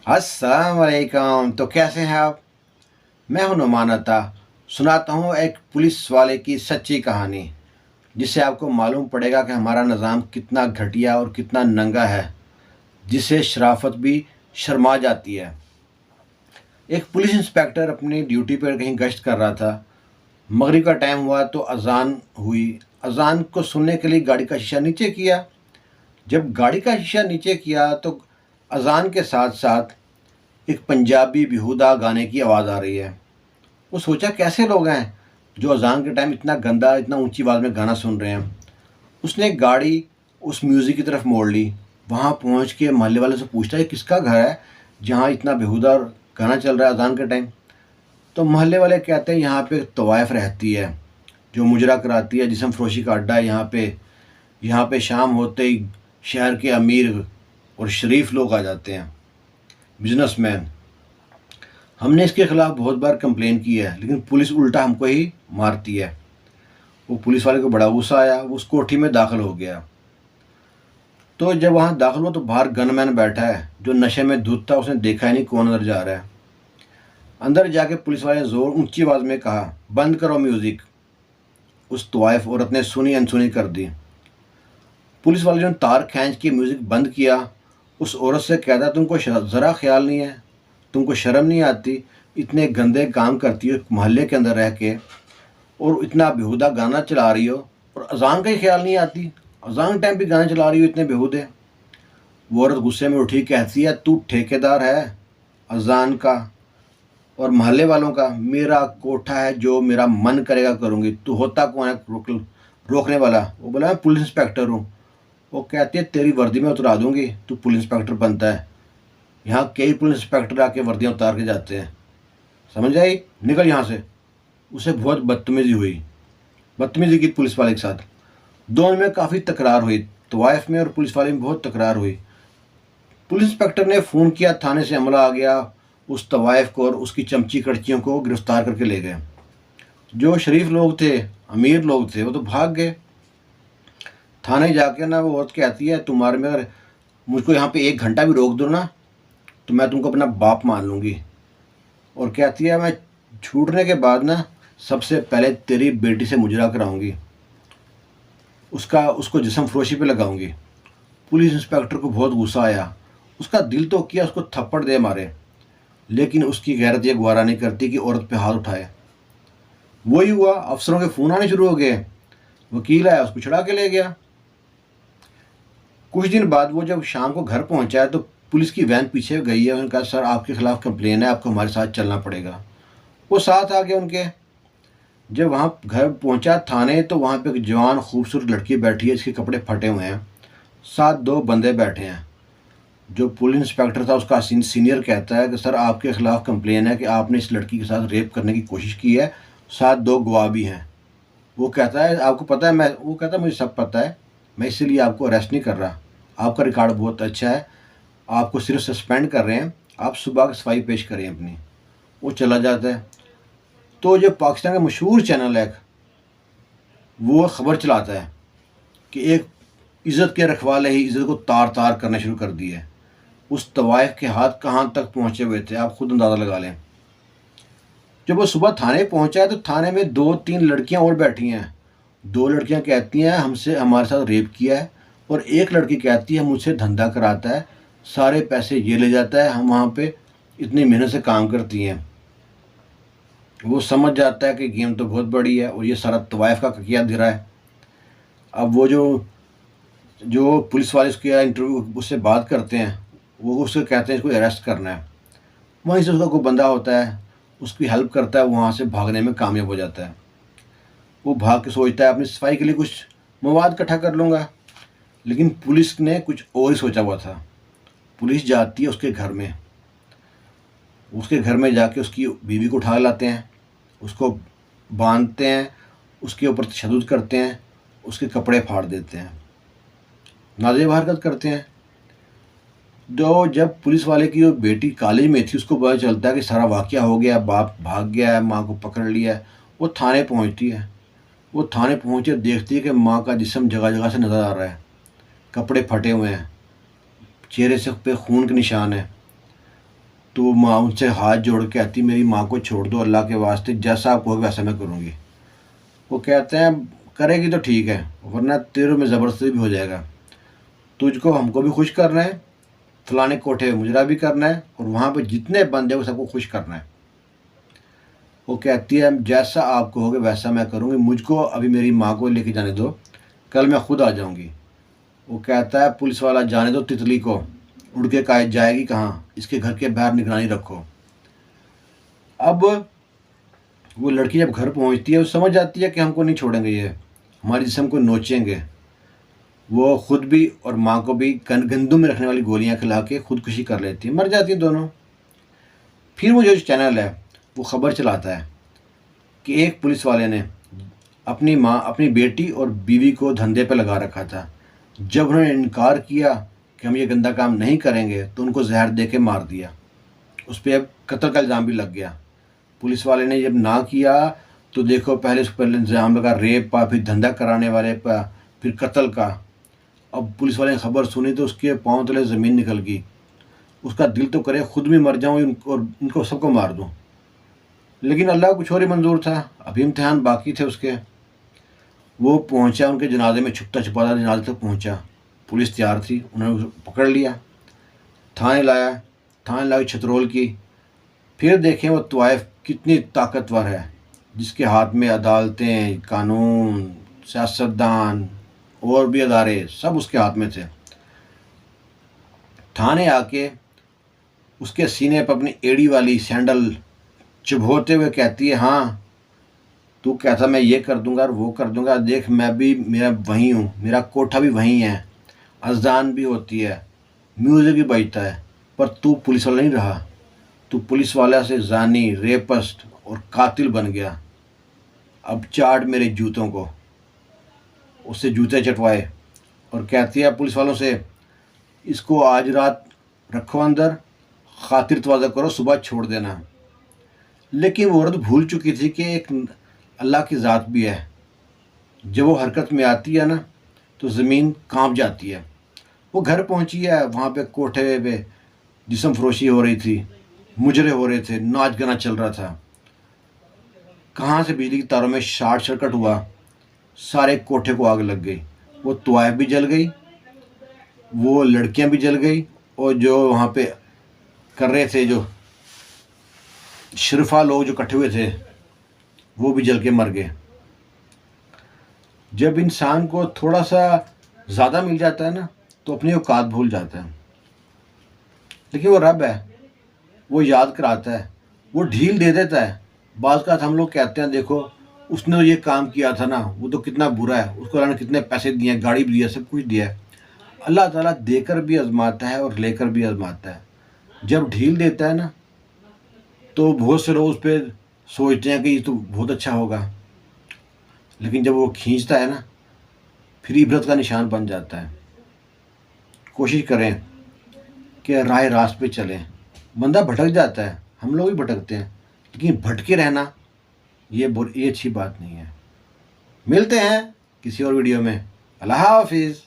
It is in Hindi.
अस्सलाम वालेकुम। तो कैसे हैं आप? मैं हूं नुमान अता। सुनाता हूं एक पुलिस वाले की सच्ची कहानी, जिससे आपको मालूम पड़ेगा कि हमारा निज़ाम कितना घटिया और कितना नंगा है, जिससे शराफत भी शर्मा जाती है। एक पुलिस इंस्पेक्टर अपनी ड्यूटी पर कहीं गश्त कर रहा था। मगरिब का टाइम हुआ तो अजान हुई। अजान को सुनने के लिए गाड़ी का शीशा नीचे किया। जब गाड़ी का शीशा नीचे किया तो अजान के साथ साथ एक पंजाबी बेहुदा गाने की आवाज़ आ रही है। वो सोचा, कैसे लोग हैं जो अजान के टाइम इतना गंदा, इतना ऊंची आवाज़ में गाना सुन रहे हैं। उसने गाड़ी उस म्यूज़िक की तरफ मोड़ ली। वहाँ पहुँच के मोहल्ले वाले से पूछता है, किसका घर है जहाँ इतना बेहुदा गाना चल रहा है अजान के टाइम। तो मोहल्ले वाले कहते हैं, यहाँ पे तवाइफ रहती है जो मुजरा कराती है, जिस्म फरोशी का अड्डा है यहाँ पे। यहाँ पे शाम होते ही शहर के अमीर और शरीफ लोग आ जाते हैं, बिजनेसमैन। हमने इसके ख़िलाफ़ बहुत बार कंप्लेन की है, लेकिन पुलिस उल्टा हमको ही मारती है। वो पुलिस वाले को बड़ा गुस्सा आया। वो उस कोठी में दाखिल हो गया। तो जब वहाँ दाखिल हुआ तो बाहर गनमैन बैठा है जो नशे में धुत था। उसने देखा ही नहीं कौन अंदर जा रहा है। अंदर जाके पुलिस वाले ने ज़ोर ऊंची आवाज़ में कहा, बंद करो म्यूज़िक। उस तवाइफ औरत ने सुनी अनसुनी कर दी। पुलिस वाले ने तार खींच के म्यूज़िक बंद किया। उस औरत से कहता, तुमको ज़रा ख्याल नहीं है, तुमको शर्म नहीं आती, इतने गंदे काम करती हो मोहल्ले के अंदर रह के, और इतना बेहुदा गाना चला रही हो, और अजान का ही ख्याल नहीं आती, अजान टाइम भी गाना चला रही हो इतने बेहुदे। वो औरत गुस्से में उठी, कहती है, तू ठेकेदार है अजान का और मोहल्ले वालों का? मेरा कोठा है, जो मेरा मन करेगा करूँगी। तू होता कौन है रोकने वाला? वो बोला, मैं पुलिस इंस्पेक्टर हूँ। वो कहती है, तेरी वर्दी में उतरा दूँगी, तू पुलिस इंस्पेक्टर बनता है। यहाँ कई पुलिस इंस्पेक्टर आके वर्दियाँ उतार के जाते हैं, समझ आई? निकल यहाँ से। उसे बहुत बदतमीजी हुई, बदतमीजी की पुलिस वाले के साथ। दोनों में काफ़ी तकरार हुई, तवाइफ में और पुलिस वाले में बहुत तकरार हुई। पुलिस इंस्पेक्टर ने फ़ोन किया, थाने से अमला आ गया। उस तवाइफ को और उसकी चमची कड़चियों को गिरफ्तार करके ले गए। जो शरीफ लोग थे, अमीर लोग थे, वो तो भाग गए। थाने जाके ना वो औरत कहती है, तुम्हारे में अगर मुझको यहाँ पे 1 घंटा भी रोक दो ना, तो मैं तुमको अपना बाप मान लूँगी। और कहती है, मैं छूटने के बाद ना सबसे पहले तेरी बेटी से मुजरा कराऊंगी, उसको जिस्म फरोशी पे लगाऊंगी। पुलिस इंस्पेक्टर को बहुत गुस्सा आया। उसका दिल तो किया उसको थप्पड़ दे मारे, लेकिन उसकी गैरत ये गवारा नहीं करती कि औरत पे हाथ उठाए। वही हुआ, अफसरों के फ़ोन आने शुरू हो गए। वकील आया, उसको छुड़ा के ले गया। कुछ दिन बाद वो जब शाम को घर पहुंचा है तो पुलिस की वैन पीछे गई है। उन्होंने कहा, सर आपके खिलाफ़ कंप्लेन है, आपको हमारे साथ चलना पड़ेगा। वो साथ आ गए उनके। जब वहाँ घर पहुँचा थाने, तो वहाँ पे एक जवान खूबसूरत लड़की बैठी है, इसके कपड़े फटे हुए हैं। साथ 2 बंदे बैठे हैं। जो पुलिस इंस्पेक्टर था उसका सीनियर कहता है कि सर आपके ख़िलाफ़ कंप्लेन है कि आपने इस लड़की के साथ रेप करने की कोशिश की है, साथ 2 गवाह भी हैं। वो कहता है, आपको पता है? वो कहता है, मुझे सब पता है, मैं इसीलिए आपको अरेस्ट नहीं कर रहा। आपका रिकॉर्ड बहुत अच्छा है, आपको सिर्फ सस्पेंड कर रहे हैं, आप सुबह की सफाई पेश करें अपनी। वो चला जाता है। तो जो पाकिस्तान का मशहूर चैनल है, वो खबर चलाता है कि एक इज़्ज़त के रखवाले ही इज़्ज़त को तार तार करना शुरू कर दिए। उस तवाइफ के हाथ कहाँ तक पहुँचे हुए थे, आप खुद अंदाज़ा लगा लें। जब वो सुबह थाने पहुँचा है तो थाने में 2-3 लड़कियाँ और बैठी हैं। 2 लड़कियाँ कहती हैं, हमसे हमारे साथ रेप किया है, और एक लड़की कहती है, मुझसे धंधा कराता है, सारे पैसे ये ले जाता है, हम वहाँ पे इतनी मेहनत से काम करती हैं। वो समझ जाता है कि गेम तो बहुत बड़ी है और ये सारा तवाइफ का किया धरा है। अब वो जो जो पुलिस वाले उसके इंटरव्यू उससे बात करते हैं, वो उससे कहते हैं इसको अरेस्ट करना है। वहीं से उसका कोई बंदा होता है, उसकी हेल्प करता है, वहाँ से भागने में कामयाब हो जाता है। वो भाग के सोचता है अपनी सफाई के लिए कुछ मवाद इकट्ठा कर लूँगा, लेकिन पुलिस ने कुछ और ही सोचा हुआ था। पुलिस जाती है उसके घर में। उसके घर में जाके उसकी बीवी को उठा लाते हैं, उसको बांधते हैं, उसके ऊपर तशद्दुद करते हैं, उसके कपड़े फाड़ देते हैं, नाज़ेब हरकत करते हैं। जब पुलिस वाले की वो बेटी कॉलेज में थी, उसको पता चलता है कि सारा वाक़या हो गया, बाप भाग गया है, माँ को पकड़ लिया है। वो थाने पहुँचती है। वो थाने पहुँचे, देखती है कि माँ का जिस्म जगह जगह से नज़र आ रहा है, कपड़े फटे हुए हैं, चेहरे से पे खून के निशान है। तो माँ उनसे हाथ जोड़ के कहती, मेरी माँ को छोड़ दो अल्लाह के वास्ते, जैसा आप कहोगे वैसा मैं करूँगी। वो कहते हैं, करेगी तो ठीक है, वरना तेरे में ज़बरदस्ती भी हो जाएगा। तुझको हमको भी खुश करना है, फलाने कोठे मुजरा भी करना है, और वहाँ पे जितने बंदे हैं वो सबको खुश करना है। वो कहती है, जैसा आप कहोगे वैसा मैं करूँगी, मुझको अभी मेरी माँ को लेके जाने दो, कल मैं खुद आ जाऊँगी। वो कहता है, पुलिस वाला जाने दो तितली को, उड़ के जाएगी कहाँ, इसके घर के बाहर निगरानी रखो। अब वो लड़की जब घर पहुंचती है वो समझ जाती है कि हमको नहीं छोड़ेंगे, ये हमारे जिस्म को नोचेंगे। वो खुद भी और माँ को भी गंदू में रखने वाली गोलियां खिला के खुदकुशी कर लेती है, मर जाती है दोनों। फिर वो जो चैनल है वो खबर चलाता है कि एक पुलिस वाले ने अपनी माँ, अपनी बेटी और बीवी को धंधे पे लगा रखा था। जब उन्होंने इनकार किया कि हम ये गंदा काम नहीं करेंगे तो उनको जहर दे के मार दिया। उस पर अब कत्ल का इल्ज़ाम भी लग गया। पुलिस वाले ने जब ना किया तो देखो, पहले उस पर इल्ज़ाम लगा रेप का, फिर धंधा कराने वाले पर, फिर कत्ल का। अब पुलिस वाले ने खबर सुनी तो उसके पाँव तले ज़मीन निकल गई। उसका दिल तो करे खुद भी मर जाऊँ और इनको सबको मार दूँ, लेकिन अल्लाह को कुछ और ही मंजूर था। अभी इम्तिहान बाकी थे उसके। वो पहुंचा उनके जनाजे में, छुपता छुपाता जनाजे तक पहुंचा। पुलिस तैयार थी, उन्होंने उसको पकड़ लिया, थाने लाया, थाने ला के छतरोल की। फिर देखें वो तवाइफ कितनी ताकतवर है, जिसके हाथ में अदालतें, कानून, सियासतदान और भी अदारे सब उसके हाथ में थे। थाने आके उसके सीने पर अपनी एड़ी वाली सैंडल चुभोते हुए कहती है, हाँ तू कहता मैं ये कर दूंगा और वो कर दूंगा, देख मैं भी, मेरा वहीं हूँ, मेरा कोठा भी वहीं है, अजान भी होती है, म्यूज़िक भी बजता है, पर तू पुलिस वाला नहीं रहा। तू पुलिस वाला से जानी, रेपिस्ट और कातिल बन गया। अब चाट मेरे जूतों को। उससे जूते चटवाए और कहती है पुलिस वालों से, इसको आज रात रखो अंदर, खातिर तवाज़ा करो, सुबह छोड़ देना। लेकिन वो औरत भूल चुकी थी कि एक अल्लाह की ज़ात भी है। जब वो हरकत में आती है ना तो ज़मीन कांप जाती है। वो घर पहुंची है, वहाँ पे कोठे पे जिस्म फरोशी हो रही थी, मुजरे हो रहे थे, नाच गाना चल रहा था। कहाँ से बिजली की तारों में शॉर्ट सर्किट हुआ, सारे कोठे को आग लग गई। वो तवाइफ भी जल गई, वो लड़कियां भी जल गई, और जो वहाँ पे कर रहे थे, जो शरफा लोग जो इकट्ठे हुए थे, वो भी जल के मर गए। जब इंसान को थोड़ा सा ज़्यादा मिल जाता है ना तो अपनी औकात भूल जाता है। लेकिन वो रब है, वो याद कराता है, वो ढील दे देता है। बाज़ का हम लोग कहते हैं, देखो उसने तो ये काम किया था ना, वो तो कितना बुरा है, उसको अल्लाह ने कितने पैसे दिए हैं, गाड़ी भी दिया, सब कुछ दिया है। अल्लाह ताला देकर भी आजमाता है और लेकर भी आजमाता है। जब ढील देता है ना तो बहुत से लोग उस पर सोचते हैं कि ये तो बहुत अच्छा होगा, लेकिन जब वो खींचता है ना फिर इबरत का निशान बन जाता है। कोशिश करें कि राह रास्त पे चलें। बंदा भटक जाता है, हम लोग भी भटकते हैं, लेकिन भटके रहना ये अच्छी बात नहीं है। मिलते हैं किसी और वीडियो में। अल्लाह हाफिज़।